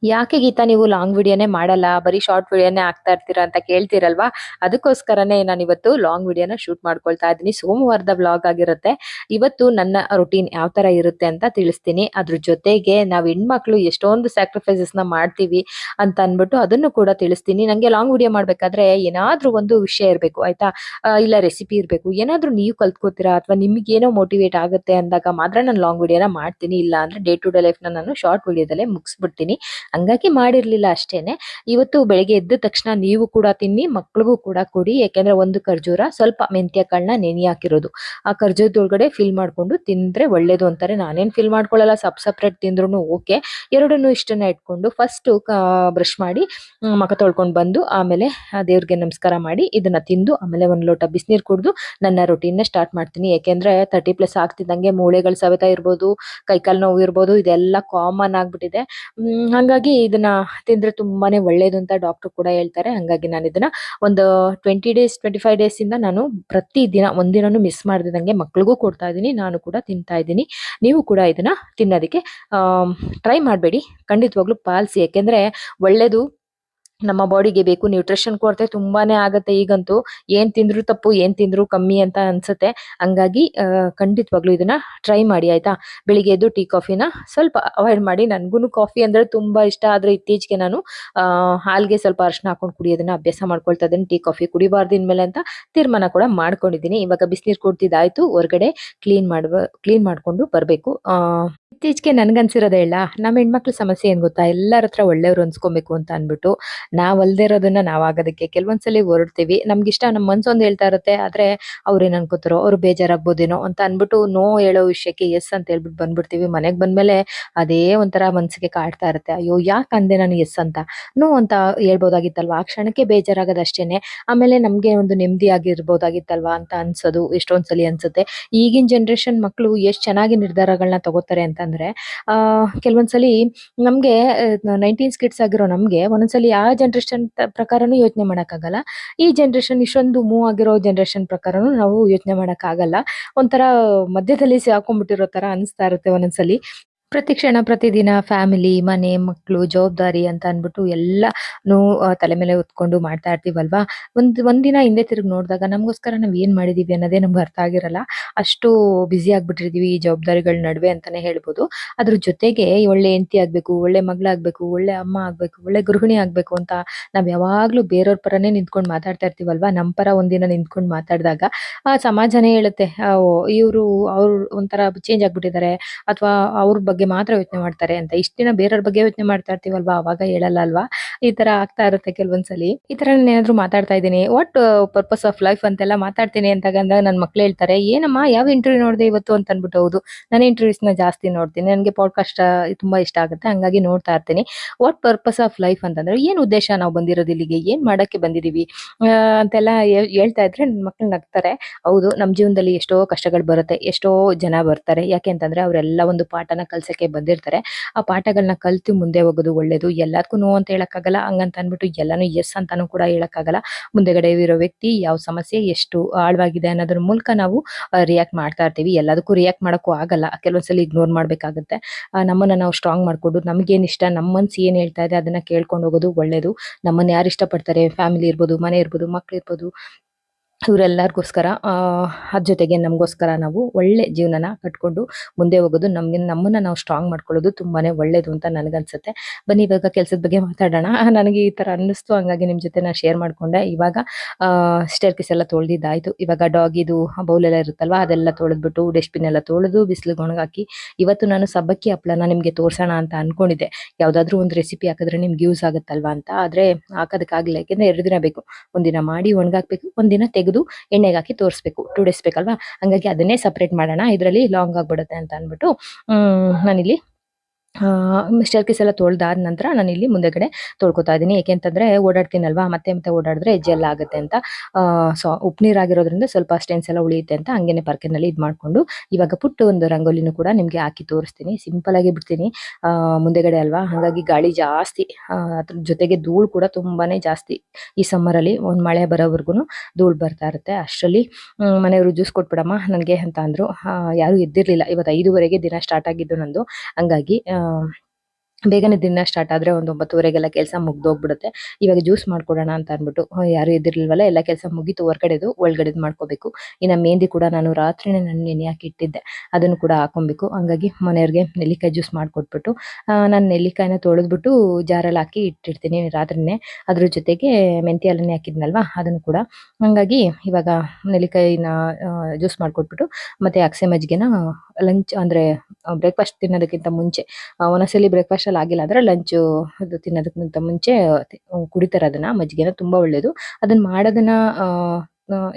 ಯಾಕೆ ಗೀತಾ ನೀವು ಲಾಂಗ್ ವಿಡಿಯೋನೇ ಮಾಡಲ್ಲ, ಬರೀ ಶಾರ್ಟ್ ವಿಡಿಯೋನೇ ಹಾಕ್ತಾ ಇರ್ತೀರಾ ಅಂತ ಕೇಳ್ತೀರಲ್ವಾ? ಅದಕ್ಕೋಸ್ಕರನೇ ನಾನಿವತ್ತು ಲಾಂಗ್ ವಿಡಿಯೋನ ಶೂಟ್ ಮಾಡ್ಕೊಳ್ತಾ ಇದ್ದೀನಿ. ಸೋಮವಾರದ ವ್ಲಾಗ್ ಆಗಿರುತ್ತೆ. ಇವತ್ತು ನನ್ನ ರೂಟೀನ್ ಯಾವ ತರ ಇರುತ್ತೆ ಅಂತ ತಿಳಿಸ್ತೀನಿ. ಅದ್ರ ಜೊತೆಗೆ ನಾವು ಹೆಣ್ಮಕ್ಳು ಎಷ್ಟೊಂದು ಸ್ಯಾಕ್ರಿಫೈಸಸ್‌ನ ಮಾಡ್ತೀವಿ ಅಂತ ಅಂದ್ಬಿಟ್ಟು ಅದನ್ನು ಕೂಡ ತಿಳಿಸ್ತೀನಿ. ನಂಗೆ ಲಾಂಗ್ ವಿಡಿಯೋ ಮಾಡ್ಬೇಕಾದ್ರೆ ಏನಾದ್ರೂ ಒಂದು ವಿಷಯ ಇರ್ಬೇಕು ಆಯ್ತಾ? ಇಲ್ಲ ರೆಸಿಪಿ ಇರ್ಬೇಕು. ಏನಾದ್ರೂ ನೀವು ಕಲ್ತ್ಕೋತೀರಾ ಅಥವಾ ನಿಮ್ಗೇನೋ ಮೋಟಿವೇಟ್ ಆಗುತ್ತೆ ಅಂದಾಗ ಮಾತ್ರ ನಾನು ಲಾಂಗ್ ವಿಡಿಯೋನ ಮಾಡ್ತೀನಿ. ಇಲ್ಲ ಅಂದ್ರೆ ಡೇ ಟು ಡೇ ಲೈಫ್‌ನ ನಾನು ಶಾರ್ಟ್ ವಿಡಿಯೋದಲ್ಲೇ ಮುಗಿಸ್ಬಿಡ್ತೀನಿ. ಹಂಗಾಗಿ ಮಾಡಿರ್ಲಿಲ್ಲ ಅಷ್ಟೇನೆ. ಇವತ್ತು ಬೆಳಿಗ್ಗೆ ಎದ್ದ ತಕ್ಷಣ ನೀವು ಕೂಡ ತಿನ್ನಿ, ಮಕ್ಳಿಗೂ ಕೂಡ ಕೊಡಿ. ಯಾಕೆಂದ್ರೆ ಒಂದು ಖರ್ಜೂರ, ಸ್ವಲ್ಪ ಮೆಂತ್ಯ ಕಾಳನ್ನ ನೆನೆ ಹಾಕಿರೋದು. ಆ ಖರ್ಜೂರದೊಳಗಡೆ ಫಿಲ್ ಮಾಡ್ಕೊಂಡು ತಿಂದ್ರೆ ಒಳ್ಳೇದು ಅಂತಾರೆ. ನಾನೇನ್ ಫಿಲ್ ಮಾಡ್ಕೊಳ್ಳಲ್ಲ, ಸಪ್ರೇಟ್ ತಿಂದ್ರುನು ಓಕೆ. ಎರಡನ್ನೂ ಇಷ್ಟನ್ನ ಇಟ್ಕೊಂಡು ಫಸ್ಟು ಬ್ರಷ್ ಮಾಡಿ ಮುಖ ತೊಳ್ಕೊಂಡು ಬಂದು ಆಮೇಲೆ ದೇವ್ರಿಗೆ ನಮಸ್ಕಾರ ಮಾಡಿ ಇದನ್ನ ತಿಂದು ಆಮೇಲೆ ಒಂದು ಲೋಟ ಬಿಸಿನೀರು ಕುಡಿದು ನನ್ನ ರೊಟೀನ್‌ನ ಸ್ಟಾರ್ಟ್ ಮಾಡ್ತೀನಿ. ಯಾಕೆಂದ್ರೆ 30+ ಆಗ್ತಿದ್ದಂಗೆ ಮೂಳೆಗಳ ಸವೆತ ಇರ್ಬೋದು, ಕೈಕಾಲು ನೋವು ಇರ್ಬೋದು, ಇದೆಲ್ಲ ಕಾಮನ್ ಆಗ್ಬಿಟ್ಟಿದೆ. ಹಂಗಾಗಿ ಇದನ್ನ ತಿಂದ್ರೆ ತುಂಬಾನೇ ಒಳ್ಳೇದು ಅಂತ ಡಾಕ್ಟರ್ ಕೂಡ ಹೇಳ್ತಾರೆ. ಹಂಗಾಗಿ ನಾನು ಇದನ್ನ ಒಂದು 20 ಡೇಸ್ 25 ಡೇಸ್ ಇಂದ ನಾನು ಪ್ರತಿದಿನ ಒಂದಿನನೂ ಮಿಸ್ ಮಾಡ್ದಿದಂಗೆ ಮಕ್ಳಿಗೂ ಕೊಡ್ತಾ ಇದ್ದೀನಿ. ನಾನು ಕೂಡ ತಿಂತಾ ಇದ್ದೀನಿ. ನೀವು ಕೂಡ ಇದನ್ನ ತಿನ್ನೋದಕ್ಕೆ ಟ್ರೈ ಮಾಡಬೇಡಿ. ಖಂಡಿತವಾಗ್ಲೂ ಪಾಲಿಸಿ. ಯಾಕೆಂದ್ರೆ ಒಳ್ಳೇದು ನಮ್ಮ ಬಾಡಿಗೆ ಬೇಕು. ನ್ಯೂಟ್ರಿಷನ್ ಕೊರತೆ ತುಂಬಾನೇ ಆಗತ್ತೆ ಈಗಂತೂ. ಏನ್ ತಿಂದ್ರು ತಪ್ಪು, ಏನ್ ತಿಂದ್ರು ಕಮ್ಮಿ ಅಂತ ಅನ್ಸುತ್ತೆ. ಹಂಗಾಗಿ ಖಂಡಿತವಾಗ್ಲೂ ಇದನ್ನ ಟ್ರೈ ಮಾಡಿ ಆಯ್ತಾ. ಬೆಳಿಗ್ಗೆ ಎದ್ದು ಟೀ ಕಾಫಿನ ಸ್ವಲ್ಪ ಅವಾಯ್ಡ್ ಮಾಡಿ. ನನ್ಗೂನು ಕಾಫಿ ಅಂದ್ರೆ ತುಂಬಾ ಇಷ್ಟ. ಆದ್ರೆ ಇತ್ತೀಚೆಗೆ ನಾನು ಹಾಲ್ಗೆ ಸ್ವಲ್ಪ ಅರಿಶಿನ ಹಾಕೊಂಡು ಕುಡಿಯೋದನ್ನ ಅಭ್ಯಾಸ ಮಾಡ್ಕೊಳ್ತಾ ಇದ್ದೀನಿ. ಟೀ ಕಾಫಿ ಕುಡಿಬಾರ್ದು ಇನ್ಮೇಲೆ ಅಂತ ತೀರ್ಮಾನ ಕೂಡ ಮಾಡ್ಕೊಂಡಿದ್ದೀನಿ. ಇವಾಗ ಬಿಸಿನೀರು ಕುಡ್ದಿದ್ದಾಯ್ತು. ಹೊರಗಡೆ ಕ್ಲೀನ್ ಮಾಡ್ಕೊಂಡು ಬರ್ಬೇಕು. ಇತ್ತೀಚೆಗೆ ನನ್ಗನ್ಸಿರೋದೇ ಹೇಳ, ನಮ್ಮ ಹೆಣ್ಮಕ್ಳ ಸಮಸ್ಯೆ ಏನ್ ಗೊತ್ತಾ? ಎಲ್ಲರ ಹತ್ರ ಒಳ್ಳೆಯವ್ರು ಅನ್ಸ್ಕೊಬೇಕು ಅಂತ ಅನ್ಬಿಟ್ಟು ನಾವ್ ಅಲ್ದೇ ಇರೋದನ್ನ ನಾವ್ ಆಗೋದಕ್ಕೆ ಕೆಲವೊಂದ್ಸಲಿ ಹೊರಡ್ತೀವಿ. ನಮ್ಗಿಷ್ಟ, ನಮ್ ಮನ್ಸೊಂದ್ ಹೇಳ್ತಾ ಇರುತ್ತೆ. ಆದ್ರೆ ಅವ್ರೇನ್ ಅನ್ಕೋತಾರೋ, ಅವ್ರು ಬೇಜಾರಾಗ್ಬೋದೇನೋ ಅಂತ ಅನ್ಬಿಟ್ಟು ನೋ ಹೇಳೋ ವಿಷಯಕ್ಕೆ ಎಸ್ ಅಂತ ಹೇಳ್ಬಿಟ್ಟು ಬಂದ್ಬಿಡ್ತೀವಿ. ಮನೆಗ್ ಬಂದ್ಮೇಲೆ ಅದೇ ಒಂಥರ ಮನ್ಸಿಗೆ ಕಾಡ್ತಾ ಇರುತ್ತೆ. ಅಯ್ಯೋ ಯಾಕ್ ಅಂದೆ ನಾನು ಎಸ್ ಅಂತ, ನೋ ಅಂತ ಹೇಳ್ಬೋದಾಗಿತ್ತಲ್ವಾ? ಆ ಕ್ಷಣಕ್ಕೆ ಬೇಜಾರಾಗೋದು ಅಷ್ಟೇನೆ. ಆಮೇಲೆ ನಮ್ಗೆ ಒಂದು ನೆಮ್ಮದಿ ಆಗಿರ್ಬೋದಾಗಿತ್ತಲ್ವಾ ಅಂತ ಅನ್ಸೋದು ಎಷ್ಟೊಂದ್ಸಲಿ ಅನ್ಸುತ್ತೆ. ಈಗಿನ ಜನರೇಷನ್ ಮಕ್ಳು ಎಷ್ಟ್ ಚೆನ್ನಾಗಿ ನಿರ್ಧಾರಗಳನ್ನ ತಗೋತಾರೆ ಅಂತಂದ್ರೆ ಕೆಲವೊಂದ್ಸಲಿ ನಮ್ಗೆ 19 ಕಿಡ್ಸ್ ಆಗಿರೋ ನಮ್ಗೆ ಒಂದೊಂದ್ಸಲಿ ಆ ಜನರೇಷನ್ ಪ್ರಕಾರನು ಯೋಚನೆ ಮಾಡಕ್ಕಾಗಲ್ಲ. ಈ ಜನರೇಷನ್ ಇಷ್ಟೊಂದು ಮೂವ್ ಆಗಿರೋ ಜನರೇಷನ್ ಪ್ರಕಾರನು ನಾವು ಯೋಚನೆ ಮಾಡಕ್ಕಾಗಲ್ಲ. ಒಂಥರ ಮಧ್ಯದಲ್ಲಿ ಸಿಕ್ಕಾಕೊಂಡ್ಬಿಟ್ಟಿರೋ ತರ ಅನಿಸ್ತಾ ಇರುತ್ತೆ ಒಂದೊಂದ್ಸಲಿ. ಪ್ರತಿ ಕ್ಷಣ ಪ್ರತಿದಿನ ಫ್ಯಾಮಿಲಿ, ಮನೆ, ಮಕ್ಳು, ಜವಾಬ್ದಾರಿ ಅಂತ ಅನ್ಬಿಟ್ಟು ಎಲ್ಲಾನು ತಲೆ ಮೇಲೆ ಹೊತ್ಕೊಂಡು ಮಾಡ್ತಾ ಇರ್ತೀವಲ್ವಾ? ಒಂದಿನ ಹಿಂದೆ ತಿರುಗಿ ನೋಡಿದಾಗ ನಮಗೋಸ್ಕರ ನಾವ್ ಏನ್ ಮಾಡಿದೀವಿ ಅನ್ನೋದೇ ನಮ್ಗೆ ಅರ್ಥ ಆಗಿರಲ್ಲ. ಅಷ್ಟು ಬ್ಯುಸಿ ಆಗ್ಬಿಟ್ಟಿರ್ತೀವಿ ಈ ಜವಾಬ್ದಾರಿಗಳ ನಡುವೆ ಅಂತಾನೆ ಹೇಳ್ಬೋದು. ಅದ್ರ ಜೊತೆಗೆ ಒಳ್ಳೆ ಹೆಂಡತಿ ಆಗ್ಬೇಕು, ಒಳ್ಳೆ ಮಗಳಾಗ್ಬೇಕು, ಒಳ್ಳೆ ಅಮ್ಮ ಆಗ್ಬೇಕು, ಒಳ್ಳೆ ಗೃಹಿಣಿ ಆಗ್ಬೇಕು ಅಂತ ನಾವ್ ಯಾವಾಗ್ಲೂ ಬೇರೆಯವ್ರ ಪರನೇ ನಿಂತ್ಕೊಂಡು ಮಾತಾಡ್ತಾ ಇರ್ತೀವಲ್ವಾ? ನಮ್ ಪರ ಒಂದಿನ ನಿಂತ್ಕೊಂಡು ಮಾತಾಡಿದಾಗ ಆ ಸಮಾಜನೇ ಹೇಳುತ್ತೆ, ಇವ್ರು ಅವ್ರು ಒಂಥರ ಚೇಂಜ್ ಆಗ್ಬಿಟ್ಟಿದ್ದಾರೆ ಅಥವಾ ಅವ್ರ ಬಗ್ಗೆ ಮಾತ್ರ ಯೋಚನೆ ಮಾಡ್ತಾರೆ ಅಂತ. ಇಷ್ಟ ದಿನ ಬೇರೆಯವ್ರ ಬಗ್ಗೆ ಯೋಚನೆ ಮಾಡ್ತಾ ಇರ್ತೀವಲ್ವಾ? ಅವಾಗ ಹೇಳಲ್ಲ ಅಲ್ವಾ? ಈ ತರ ಆಗ್ತಾ ಇರುತ್ತೆ ಕೆಲವೊಂದ್ಸಲಿ. ಈ ತರ ನಾನು ಏನಾದ್ರು ಮಾತಾಡ್ತಾ ಇದ್ದೀನಿ, ವಾಟ್ ಪರ್ಪಸ್ ಆಫ್ ಲೈಫ್ ಅಂತೆಲ್ಲ ಮಾತಾಡ್ತೀನಿ ಅಂದಾಗ ನನ್ ಮಕ್ಳು ಹೇಳ್ತಾರೆ, ಏನಮ್ಮ ಯಾವ ಇಂಟರ್ವ್ಯೂ ನೋಡ್ದೆ ಇವತ್ತು ಅಂತ ಅನ್ಬಿಟ್ಟು. ಹೌದು, ನಾನು ಇಂಟರ್ವ್ಯೂಸ್‌ನ ಜಾಸ್ತಿ ನೋಡ್ತೀನಿ. ನನಗೆ ಪಾಡ್‌ಕಾಸ್ಟ್ ತುಂಬಾ ಇಷ್ಟ ಆಗುತ್ತೆ. ಹಂಗಾಗಿ ನೋಡ್ತಾ ಇರ್ತೀನಿ. ವಾಟ್ ಪರ್ಪಸ್ ಆಫ್ ಲೈಫ್ ಅಂತಂದ್ರೆ ಏನ್ ಉದ್ದೇಶ, ನಾವು ಬಂದಿರೋದು ಇಲ್ಲಿಗೆ, ಏನ್ ಮಾಡಕ್ಕೆ ಬಂದಿದೀವಿ ಅಂತೆಲ್ಲ ಹೇಳ್ತಾ ಇದ್ರೆ ನನ್ ಮಕ್ಳು ನಗ್ತಾರೆ. ಹೌದು, ನಮ್ ಜೀವನದಲ್ಲಿ ಎಷ್ಟೋ ಕಷ್ಟಗಳು ಬರುತ್ತೆ. ಎಷ್ಟೋ ಜನ ಬರ್ತಾರೆ. ಯಾಕೆ ಅಂತಂದ್ರೆ ಅವರೆಲ್ಲ ಒಂದು ಪಾಠನ ಕಲ್ಸಕ್ಕೆ ಬಂದಿರ್ತಾರೆ. ಆ ಪಾಠಗಳನ್ನ ಕಲ್ತು ಮುಂದೆ ಹೋಗೋದು ಒಳ್ಳೇದು. ಎಲ್ಲದಕ್ಕೂ ನೋ ಅಂತ ಹೇಳಕ್ಕಾಗಲ್ಲ. ಹಂಗಂತ ಅಂದ್ಬಿಟ್ಟು ಎಲ್ಲಾನು ಎಸ್ ಅಂತಾನೂ ಕೂಡ ಹೇಳಕ್ಕಾಗಲ್ಲ. ಮುಂದೆಗಡೆ ಇರೋ ವ್ಯಕ್ತಿ ಯಾವ ಸಮಸ್ಯೆ ಎಷ್ಟು ಆಳವಾಗಿದೆ ಅನ್ನೋದ್ರ ಮೂಲಕ ನಾವು ರಿಯಾಕ್ಟ್ ಮಾಡ್ತಾ ಇರ್ತೀವಿ. ಎಲ್ಲದಕ್ಕೂ ರಿಯಾಕ್ಟ್ ಮಾಡಕ್ಕೂ ಆಗಲ್ಲ. ಕೆಲವೊಂದ್ಸಲಿ ಇಗ್ನೋರ್ ಮಾಡ್ಬೇಕಾಗುತ್ತೆ. ನಮ್ಮನ್ನ ನಾವು ಸ್ಟ್ರಾಂಗ್ ಮಾಡ್ಕೊಂಡು ನಮ್ಗೇನ್ ಇಷ್ಟ, ನಮ್ಮ ಮನ್ಸು ಏನ್ ಹೇಳ್ತಾ ಇದೆ ಅದನ್ನ ಕೇಳ್ಕೊಂಡು ಹೋಗೋದು ಒಳ್ಳೇದು. ನಮ್ಮನ್ನ ಯಾರು ಇಷ್ಟಪಡ್ತಾರೆ, ಫ್ಯಾಮಿಲಿ ಇರ್ಬೋದು, ಮನೆ ಇರ್ಬೋದು, ಮಕ್ಳಿರ್ಬೋದು, ಇವರೆಲ್ಲರಿಗೋಸ್ಕರ ಅದ್ರ ಜೊತೆಗೆ ನಮಗೋಸ್ಕರ ನಾವು ಒಳ್ಳೆ ಜೀವನನ ಕಟ್ಕೊಂಡು ಮುಂದೆ ಹೋಗೋದು, ನಮ್ಮನ್ನ ನಾವು ಸ್ಟ್ರಾಂಗ್ ಮಾಡ್ಕೊಳ್ಳೋದು ತುಂಬಾನೇ ಒಳ್ಳೇದು ಅಂತ ನನಗನ್ಸುತ್ತೆ. ಬನ್ನಿ ಇವಾಗ ಕೆಲ್ಸದ ಬಗ್ಗೆ ಮಾತಾಡೋಣ. ನನಗೆ ಈ ತರ ಅನ್ನಿಸ್ತು, ಹಂಗಾಗಿ ನಿಮ್ ಜೊತೆ ನಾನು ಶೇರ್ ಮಾಡ್ಕೊಂಡೆ. ಇವಾಗ ಸ್ಟೇರ್ಕೇಸ್ ಎಲ್ಲ ತೊಳ್ದಿದ್ದಾಯ್ತು. ಇವಾಗ ಡಾಗಿದು ಬೌಲ್ ಎಲ್ಲ ಇರುತ್ತಲ್ವಾ, ಅದೆಲ್ಲ ತೊಳೆದ್ಬಿಟ್ಟು ಡಸ್ಟ್‌ಬಿನ್ ಎಲ್ಲ ತೊಳೆದು ಬಿಸಿಲಿಗೆ ಒಣಗಾಕಿ ಇವತ್ತು ನಾನು ಸಬ್ಬಕ್ಕಿ ಹಪ್ಳನ ನಿಮ್ಗೆ ತೋರ್ಸೋಣ ಅಂತ ಅನ್ಕೊಂಡಿದ್ದೆ. ಯಾವ್ದಾದ್ರು ಒಂದು ರೆಸಿಪಿ ಹಾಕಿದ್ರೆ ನಿಮ್ಗೆ ಯೂಸ್ ಆಗುತ್ತಲ್ವಾ ಅಂತ. ಆದ್ರೆ ಹಾಕೋದಕ್ಕಾಗಿಲ್ಲ. ಯಾಕೆಂದ್ರೆ 2 ದಿನ ಬೇಕು. ಒಂದಿನ ಮಾಡಿ ಒಣಗಾಕ್ಬೇಕು, ಒಂದಿನ ತೆಗೆದು ಎಣ್ಣೆಗೆ ಹಾಕಿ ತೋರಿಸ್ಬೇಕು. 2 ಡೇಸ್ ಬೇಕಲ್ವಾ? ಹಂಗಾಗಿ ಅದನ್ನೇ ಸಪರೇಟ್ ಮಾಡೋಣ, ಇದ್ರಲ್ಲಿ ಲಾಂಗ್ ಆಗ್ಬಿಡುತ್ತೆ ಅಂತ ಅಂದ್ಬಿಟ್ಟು ನಾನಿಲ್ಲಿ ಸ್ಟೇರ್ಕೇಸ್ ಎಲ್ಲ ತೊಳ್ದಾದ ನಂತರ ನಾನಿಲ್ಲಿ ಮುಂದೆಗಡೆ ತೊಳ್ಕೊತಾ ಇದ್ದೀನಿ. ಏಕೆ ಅಂತಂದ್ರೆ ಓಡಾಡ್ತೀನಲ್ವಾ, ಮತ್ತೆ ಮತ್ತೆ ಓಡಾಡಿದ್ರೆ ಹೆಜ್ಜೆ ಆಗುತ್ತೆ ಅಂತ. ಉಪ್ಪು ನೀರಾಗಿರೋದ್ರಿಂದ ಸ್ವಲ್ಪ ಸ್ಟೇನ್ಸ್ ಎಲ್ಲ ಉಳಿಯುತ್ತೆ ಅಂತ ಹಂಗೇನೆ ಪರ್ಕೆನಲ್ಲಿ ಇದ್ ಮಾಡ್ಕೊಂಡು ಇವಾಗ ಪುಟ್ಟ ಒಂದು ರಂಗೋಲಿನೂ ಕೂಡ ನಿಮ್ಗೆ ಹಾಕಿ ತೋರಿಸ್ತೀನಿ. ಸಿಂಪಲ್ ಆಗಿ ಬಿಡ್ತೀನಿ. ಮುಂದೆಗಡೆ ಅಲ್ವಾ, ಹಾಗಾಗಿ ಗಾಳಿ ಜಾಸ್ತಿ. ಅದ್ರ ಜೊತೆಗೆ ಧೂಳು ಕೂಡ ತುಂಬಾನೇ ಜಾಸ್ತಿ. ಈ ಸಮ್ಮರ್ ಅಲ್ಲಿ ಒಂದ್ ಮಳೆ ಬರೋವರ್ಗುನು ಧೂಳು ಬರ್ತಾ ಇರುತ್ತೆ. ಅಷ್ಟರಲ್ಲಿ ಮನೆಯವರು ಜ್ಯೂಸ್ ಕೊಟ್ಬಿಡಮ್ಮ ನನಗೆ ಅಂತ ಅಂದ್ರು. ಯಾರು ಎದ್ದಿರ್ಲಿಲ್ಲ. ಇವತ್ತು 5:30ಗೆ ದಿನ ಸ್ಟಾರ್ಟ್ ಆಗಿದ್ದು ನಂದು. ಹಂಗಾಗಿ ಬೇಗನೆ ದಿನ ಸ್ಟಾರ್ಟ್ ಆದ್ರೆ ಒಂದು 9:30ಗೆಲ್ಲ ಕೆಲಸ ಮುಗ್ದೋಗ್ಬಿಡುತ್ತೆ. ಇವಾಗ ಜ್ಯೂಸ್ ಮಾಡ್ಕೊಡೋಣ ಅಂತ ಅಂದ್ಬಿಟ್ಟು ಯಾರು ಇದಿರ್ಲಿಲ್ವಲ್ಲ, ಎಲ್ಲ ಕೆಲಸ ಮುಗೀತು ಹೊರಗಡೆದು, ಒಳಗಡೆದು ಮಾಡ್ಕೋಬೇಕು. ಇನ್ನು ಮೆಹಂದಿ ಕೂಡ ನಾನು ರಾತ್ರಿನೇ ನಾನು ನೆನೆ ಹಾಕಿ ಇಟ್ಟಿದ್ದೆ, ಅದನ್ನು ಕೂಡ ಹಾಕೊಬೇಕು. ಹಂಗಾಗಿ ಮನೆಯವ್ರಿಗೆ ನೆಲ್ಲಿಕಾಯಿ ಜ್ಯೂಸ್ ಮಾಡಿಕೊಟ್ಬಿಟ್ಟು ನಾನು ನೆಲ್ಲಿಕಾಯಿನ ತೊಳೆದ್ಬಿಟ್ಟು ಜಾರಲ್ಲಿ ಹಾಕಿ ಇಟ್ಟಿರ್ತೀನಿ ರಾತ್ರಿನೇ. ಅದ್ರ ಜೊತೆಗೆ ಮೆಂತ್ಯ ಎಲೆನೇ ಹಾಕಿದ್ನಲ್ವಾ ಅದನ್ನು ಕೂಡ. ಹಂಗಾಗಿ ಇವಾಗ ನೆಲ್ಲಿಕಾಯಿನ ಜ್ಯೂಸ್ ಮಾಡಿಕೊಟ್ಬಿಟ್ಟು ಮತ್ತೆ ಅಗಸೆ ಮಜ್ಜಿಗೆನ ಲಂಚ್ ಅಂದ್ರೆ ಬ್ರೇಕ್ಫಾಸ್ಟ್ ತಿನ್ನೋದಕ್ಕಿಂತ ಮುಂಚೆ, ಒಂದೊಂದ್ಸಲಿ ಬ್ರೇಕ್ಫಾಸ್ಟ್ ಅಲ್ಲಿ ಆಗಿಲ್ಲ ಅಂದ್ರೆ ಲಂಚ್ ಅದು ತಿನ್ನೋದಕ್ಕಿಂತ ಮುಂಚೆ ಕುಡಿತಾರೆ ಅದನ್ನ. ಮಜ್ಜಿಗೆನ ತುಂಬಾ ಒಳ್ಳೇದು. ಅದನ್ನ ಮಾಡೋದನ್ನ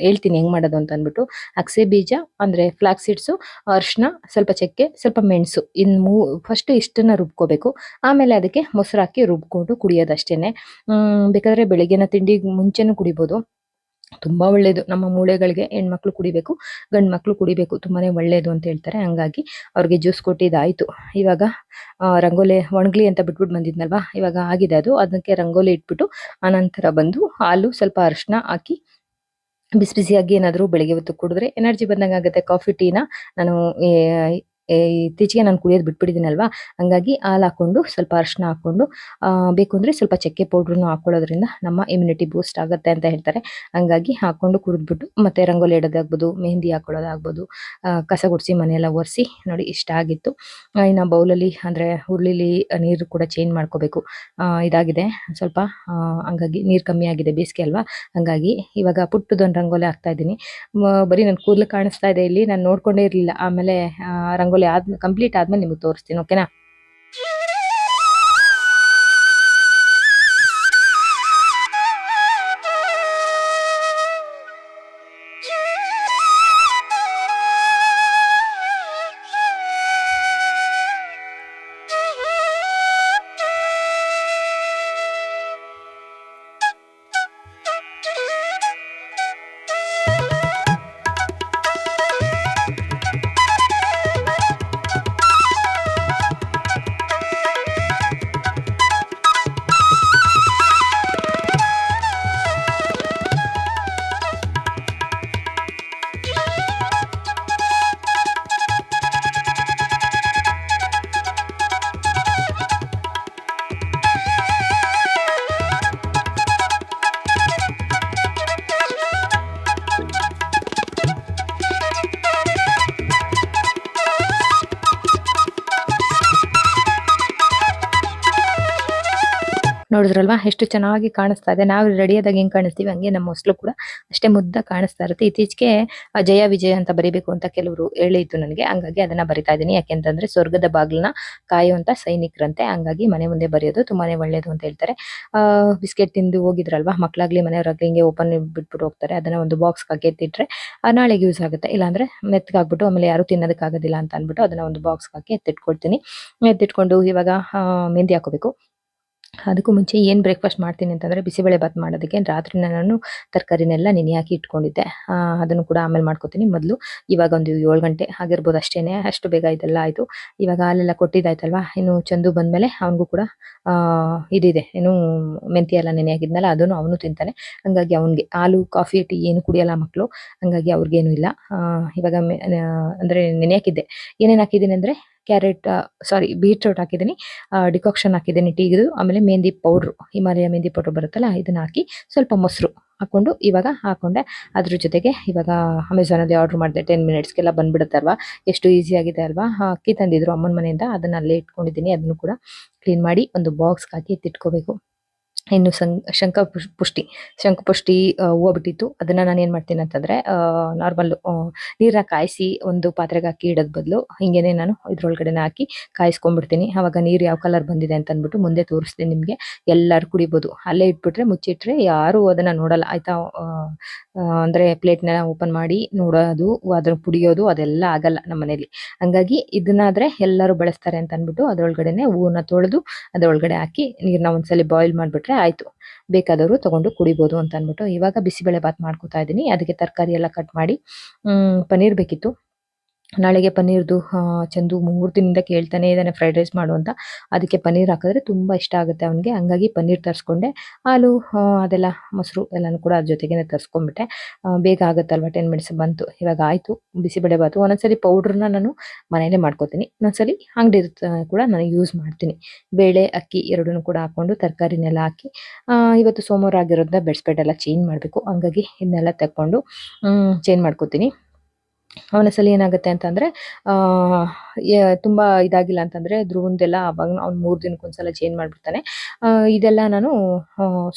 ಹೇಳ್ತೀನಿ ಹೆಂಗ್ ಮಾಡೋದು ಅಂತ ಅಂದ್ಬಿಟ್ಟು. ಅಗಸೆ ಬೀಜ ಅಂದ್ರೆ ಫ್ಲಾಕ್ ಸೀಡ್ಸು, ಅರಿಶಿನ, ಸ್ವಲ್ಪ ಚಕ್ಕೆ, ಸ್ವಲ್ಪ ಮೆಣಸು, ಫಸ್ಟ್ ಇಷ್ಟನ್ನ ರುಬ್ಕೋಬೇಕು. ಆಮೇಲೆ ಅದಕ್ಕೆ ಮೊಸರು ಹಾಕಿ ರುಬ್ಕೊಂಡು ಕುಡಿಯೋದಷ್ಟೇನೆ. ಬೇಕಾದ್ರೆ ಬೆಳಿಗ್ಗೆನ ತಿಂಡಿ ಮುಂಚೆನೂ ಕುಡಿಬೋದು. ತುಂಬಾ ಒಳ್ಳೇದು ನಮ್ಮ ಮೂಳೆಗಳಿಗೆ. ಹೆಣ್ಮಕ್ಳು ಕುಡಿಬೇಕು, ಗಂಡ್ ಮಕ್ಳು ಕುಡಿಬೇಕು, ತುಂಬಾನೇ ಒಳ್ಳೇದು ಅಂತ ಹೇಳ್ತಾರೆ. ಹಂಗಾಗಿ ಅವ್ರಿಗೆ ಜ್ಯೂಸ್ ಕೊಟ್ಟಿದ್ದಾಯ್ತು. ಇವಾಗ ರಂಗೋಲಿ ಒಣಗ್ಲಿ ಅಂತ ಬಿಟ್ಬಿಟ್ಟು ಬಂದಿದ್ನಲ್ವಾ, ಇವಾಗ ಆಗಿದೆ ಅದು. ಅದಕ್ಕೆ ರಂಗೋಲಿ ಇಟ್ಬಿಟ್ಟು ಆನಂತರ ಬಂದು ಹಾಲು, ಸ್ವಲ್ಪ ಅರಿಶಿನ ಹಾಕಿ ಬಿಸಿ ಬಿಸಿಯಾಗಿ ಏನಾದ್ರು ಬೆಳಿಗ್ಗೆ ಹೊತ್ತು ಕುಡಿದ್ರೆ ಎನರ್ಜಿ ಬಂದಂಗೆ ಆಗುತ್ತೆ. ಕಾಫಿ ಟೀನ ನಾನು ಇತ್ತೀಚೆಗೆ ನಾನು ಕುಡಿಯೋದು ಬಿಟ್ಬಿಟ್ಟಿದ್ದೀನಲ್ವಾ, ಹಂಗಾಗಿ ಹಾಲು ಹಾಕೊಂಡು ಸ್ವಲ್ಪ ಅರಿಶಿನ ಹಾಕೊಂಡು ಬೇಕು ಅಂದ್ರೆ ಸ್ವಲ್ಪ ಚಕ್ಕೆ ಪೌಡ್ರನ್ನು ಹಾಕೊಳ್ಳೋದ್ರಿಂದ ನಮ್ಮ ಇಮ್ಯುನಿಟಿ ಬೂಸ್ಟ್ ಆಗುತ್ತೆ ಅಂತ ಹೇಳ್ತಾರೆ. ಹಂಗಾಗಿ ಹಾಕೊಂಡು ಕುಡಿದ್ಬಿಟ್ಟು ಮತ್ತೆ ರಂಗೋಲಿ ಇಡೋದಾಗ್ಬೋದು, ಮೆಹಂದಿ ಹಾಕೊಳ್ಳೋದಾಗ್ಬೋದು, ಕಸ ಗುಡಿಸಿ ಮನೆಯೆಲ್ಲ ಒರೆಸಿ ನೋಡಿ ಇಷ್ಟ ಆಗಿತ್ತು. ಇನ್ನು ಬೌಲಲ್ಲಿ ಅಂದ್ರೆ ಹುರುಳಿಲಿ ನೀರು ಕೂಡ ಚೇಂಜ್ ಮಾಡ್ಕೋಬೇಕು. ಇದಾಗಿದೆ ಸ್ವಲ್ಪ, ಹಂಗಾಗಿ ನೀರು ಕಮ್ಮಿ ಆಗಿದೆ, ಬೇಸಿಗೆ ಅಲ್ವಾ. ಹಂಗಾಗಿ ಇವಾಗ ಪುಟ್ಟದೊಂದು ರಂಗೋಲಿ ಹಾಕ್ತಾ ಇದ್ದೀನಿ. ಬರೀ ನನ್ನ ಕೂದಲು ಕಾಣಿಸ್ತಾ ಇದೆ ಇಲ್ಲಿ, ನಾನು ನೋಡ್ಕೊಂಡೇ ಇರಲಿಲ್ಲ. ಆಮೇಲೆ ರಂಗೋಲಿ ಕಂಪ್ಲೀಟ್ ಆದ್ಮೇಲೆ ನಿಮಗೆ ತೋರಿಸ್ತೀನಿ, ಓಕೆನಾ. ನೋಡಿದ್ರಲ್ವಾ ಎಷ್ಟು ಚೆನ್ನಾಗಿ ಕಾಣಿಸ್ತಾ ಇದೆ. ನಾವು ರೆಡಿಯಾದಾಗ ಹೆಂಗ್ ಕಾಣಿಸ್ತೀವಿ ಹಂಗೆ ನಮ್ಮ ಹೊಸಲು ಕೂಡ ಅಷ್ಟೇ ಮುದ್ದ ಕಾಣಿಸ್ತಾ ಇರುತ್ತೆ. ಇತ್ತೀಚೆಗೆ ಜಯ ವಿಜಯ ಅಂತ ಬರಿಬೇಕು ಅಂತ ಕೆಲವರು ಹೇಳಿದ್ದು ನನಗೆ, ಹಂಗಾಗಿ ಅದನ್ನ ಬರಿತಾ ಇದ್ದೀನಿ. ಯಾಕೆಂತಂದ್ರೆ ಸ್ವರ್ಗದ ಬಾಗಿಲನ್ನ ಕಾಯುವಂತ ಸೈನಿಕರಂತೆ, ಹಂಗಾಗಿ ಮನೆ ಮುಂದೆ ಬರೆಯೋದು ತುಂಬಾನೇ ಒಳ್ಳೇದು ಅಂತ ಹೇಳ್ತಾರೆ. ಬಿಸ್ಕೆಟ್ ತಿಂದು ಹೋಗಿದ್ರಲ್ವಾ ಮಕ್ಳಾಗ್ಲಿ ಮನೆಯವರಾಗ್ಲಿ, ಹಿಂಗೆ ಓಪನ್ ಬಿಟ್ಬಿಟ್ಟು ಹೋಗ್ತಾರೆ. ಅದನ್ನ ಒಂದು ಬಾಕ್ಸ್ ಹಾಕಿ ಎತ್ತಿಟ್ರೆ ನಾಳೆಗೆ ಯೂಸ್ ಆಗುತ್ತೆ. ಇಲ್ಲಾಂದ್ರೆ ಮೆತ್ತಗಾಗ್ಬಿಟ್ಟು ಆಮೇಲೆ ಯಾರು ತಿನ್ನೋದಕ್ಕಾಗೋದಿಲ್ಲ ಅಂತ ಅಂದ್ಬಿಟ್ಟು ಅದನ್ನ ಒಂದು ಬಾಕ್ಸ್ ಹಾಕಿ ಎತ್ತಿಟ್ಕೊಳ್ತೀನಿ. ಎತ್ತಿಟ್ಕೊಂಡು ಇವಾಗ ಮೆಹಂದಿ ಹಾಕೋಬೇಕು. ಅದಕ್ಕೂ ಮುಂಚೆ ಏನು ಬ್ರೇಕ್ಫಾಸ್ಟ್ ಮಾಡ್ತೀನಿ ಅಂತಂದ್ರೆ, ಬಿಸಿಬೇಳೆ ಬಾತ್ ಮಾಡೋದಕ್ಕೆ ರಾತ್ರಿನೇ ನಾನು ತರಕಾರಿನೆಲ್ಲ ನೆನೆ ಹಾಕಿ ಇಟ್ಕೊಂಡಿದ್ದೆ. ಅದನ್ನು ಕೂಡ ಆಮೇಲೆ ಮಾಡ್ಕೋತೀನಿ. ಮೊದಲು ಇವಾಗ ಒಂದು 7 ಗಂಟೆ ಆಗಿರ್ಬೋದು ಅಷ್ಟೇನೆ, ಅಷ್ಟು ಬೇಗ ಇದೆಲ್ಲ ಆಯಿತು. ಇವಾಗ ಹಾಲೆಲ್ಲ ಕೊಟ್ಟಿದ್ದಾಯ್ತಲ್ವಾ, ಇನ್ನು ಚಂದು ಬಂದಮೇಲೆ ಅವನಿಗೂ ಕೂಡ ಇದಿದೆ, ಏನು ಮೆಂತ್ಯ ಎಲ್ಲ ನೆನೆ ಹಾಕಿದ್ನಲ್ಲ ಅದನ್ನು ಅವನು ತಿಂತಾನೆ. ಹಂಗಾಗಿ ಅವನಿಗೆ ಹಾಲು ಕಾಫಿ ಟೀ ಏನು ಕುಡಿಯಲ್ಲ ಮಕ್ಕಳು, ಹಂಗಾಗಿ ಅವ್ರಿಗೇನು ಇಲ್ಲ. ಇವಾಗ ಅಂದರೆ ನೆನೆ ಹಾಕಿದ್ದೆ. ಏನೇನು ಹಾಕಿದ್ದೀನಿ ಅಂದರೆ ಕ್ಯಾರೆಟ್, ಸಾರಿ ಬೀಟ್ರೂಟ್ ಹಾಕಿದ್ದೀನಿ, ಡಿಕಾಕ್ಷನ್ ಹಾಕಿದ್ದೀನಿ ಟೀದು, ಆಮೇಲೆ ಮೆಹಂದಿ ಪೌಡ್ರು, ಹಿಮಾಲಯ ಮೆಹಂದಿ ಪೌಡ್ರ್ ಬರುತ್ತಲ್ಲ ಇದನ್ನ ಹಾಕಿ ಸ್ವಲ್ಪ ಮೊಸರು ಹಾಕೊಂಡು ಇವಾಗ ಹಾಕೊಂಡೆ. ಅದ್ರ ಜೊತೆಗೆ ಇವಾಗ ಅಮೆಝಾನಲ್ಲಿ ಆರ್ಡರ್ ಮಾಡಿದೆ, 10 ಮಿನಿಟ್ಸ್ಗೆಲ್ಲ ಬಂದ್ಬಿಡುತ್ತೆ ಅಲ್ವಾ. ಎಷ್ಟು ಈಸಿ ಆಗಿದೆ ಅಲ್ವಾ. ಅಕ್ಕಿ ತಂದಿದ್ರು ಅಮ್ಮನ ಮನೆಯಿಂದ, ಅದನ್ನ ಅಲ್ಲೇ ಇಟ್ಕೊಂಡಿದ್ದೀನಿ. ಅದನ್ನು ಕೂಡ ಕ್ಲೀನ್ ಮಾಡಿ ಒಂದು ಬಾಕ್ಸ್ಗೆ ಹಾಕಿ ಎತ್ತಿಟ್ಕೋಬೇಕು. ಇನ್ನು ಶಂಖಪುಷ್ಟಿ ಹೂವು ಬಿಟ್ಟಿತ್ತು. ಅದನ್ನ ನಾನು ಏನ್ ಮಾಡ್ತೀನಿ ಅಂತಂದ್ರೆ, ನಾರ್ಮಲ್ ನೀರನ್ನ ಕಾಯಿಸಿ ಒಂದು ಪಾತ್ರೆಗೆ ಹಾಕಿ ಇಡೋದ್ ಬದಲು ಹಿಂಗೇನೆ ನಾನು ಇದ್ರೊಳಗಡೆನೆ ಹಾಕಿ ಕಾಯಿಸ್ಕೊಂಡ್ಬಿಡ್ತೀನಿ. ಅವಾಗ ನೀರು ಯಾವ ಕಲರ್ ಬಂದಿದೆ ಅಂತ ಅಂದ್ಬಿಟ್ಟು ಮುಂದೆ ತೋರಿಸ್ತೀನಿ ನಿಮ್ಗೆ. ಎಲ್ಲರೂ ಕುಡಿಬೋದು. ಅಲ್ಲೇ ಇಟ್ಬಿಟ್ರೆ ಮುಚ್ಚಿಟ್ರೆ ಯಾರು ಅದನ್ನ ನೋಡಲ್ಲ ಆಯ್ತಾ. ಅಂದ್ರೆ ಪ್ಲೇಟ್ನ ಓಪನ್ ಮಾಡಿ ನೋಡೋದು, ಅದನ್ನ ಪುಡಿಯೋದು ಅದೆಲ್ಲ ಆಗಲ್ಲ ನಮ್ಮ ಮನೇಲಿ. ಹಂಗಾಗಿ ಇದನ್ನಾದ್ರೆ ಎಲ್ಲರೂ ಬಳಸ್ತಾರೆ ಅಂತ ಅಂದ್ಬಿಟ್ಟು ಅದ್ರೊಳಗಡೆನೆ ಹೂವನ್ನ ತೊಳೆದು ಅದ್ರೊಳಗಡೆ ಹಾಕಿ ನೀರ್ನ ಒಂದ್ಸಲಿ ಬಾಯ್ಲ್ ಮಾಡ್ಬಿಟ್ರೆ ಆಯ್ತು. ಬೇಕಾದವರು ತಗೊಂಡು ಕುಡಿಬೋದು ಅಂತ ಅಂದ್ಬಿಟ್ಟು ಇವಾಗ ಬಿಸಿಬೇಳೆ ಬಾತ್ ಮಾಡ್ಕೊತಾ ಇದ್ದೀನಿ. ಅದಕ್ಕೆ ತರಕಾರಿ ಎಲ್ಲ ಕಟ್ ಮಾಡಿ, ಪನ್ನೀರ್ ಬೇಕಿತ್ತು. ನಾಳೆಗೆ ಪನ್ನೀರ್ದು ಚಂದು 3 ದಿನದಿಂದ ಕೇಳ್ತಾನೆ ಇದ್ದಾನೆ ಫ್ರೈಡ್ ರೈಸ್ ಮಾಡು ಅಂತ. ಅದಕ್ಕೆ ಪನ್ನೀರ್ ಹಾಕಿದ್ರೆ ತುಂಬ ಇಷ್ಟ ಆಗುತ್ತೆ ಅವನಿಗೆ. ಹಂಗಾಗಿ ಪನ್ನೀರ್ ತರಿಸ್ಕೊಂಡೆ. ಹಾಲು ಅದೆಲ್ಲ ಮೊಸರು ಎಲ್ಲನೂ ಕೂಡ ಅದ್ರ ಜೊತೆಗೇನೆ ತರಿಸ್ಕೊಂಡ್ಬಿಟ್ಟೆ. ಬೇಗ ಆಗುತ್ತಲ್ವ, 10 ಮಿನಿಟ್ಸ್ ಬಂತು. ಇವಾಗ ಆಯಿತು ಬಿಸಿಬೇಳೆ ಬಾತು. ಒಂದೊಂದ್ಸರಿ ಪೌಡ್ರನ್ನ ನಾನು ಮನೇಲೇ ಮಾಡ್ಕೋತೀನಿ, ಇನ್ನೊಂದ್ಸಲಿ ಅಂಗಡಿ ಕೂಡ ನಾನು ಯೂಸ್ ಮಾಡ್ತೀನಿ. ಬೇಳೆ ಅಕ್ಕಿ ಎರಡನ್ನೂ ಕೂಡ ಹಾಕ್ಕೊಂಡು ತರಕಾರಿನೆಲ್ಲ ಹಾಕಿ ಇವತ್ತು ಸೋಮವಾರ ಆಗಿರೋದ್ರಿಂದ ಬೆಡ್ಸ್ಪೆಟ್ಟೆಲ್ಲ ಚೇಂಜ್ ಮಾಡಬೇಕು. ಹಂಗಾಗಿ ಇದನ್ನೆಲ್ಲ ತಗೊಂಡು ಚೇಂಜ್ ಮಾಡ್ಕೋತೀನಿ. ಒಂದೊಂದ್ಸಲಿ ಏನಾಗುತ್ತೆ ಅಂತಂದರೆ ತುಂಬ ಇದಾಗಿಲ್ಲ ಅಂತಂದರೆ ಧ್ರುವಂದೆಲ್ಲ ಅವಾಗ ಅವ್ನು 3 ದಿನಕ್ಕೊಂದ್ಸಲ ಚೇಂಜ್ ಮಾಡಿಬಿಡ್ತಾನೆ. ಇದೆಲ್ಲ ನಾನು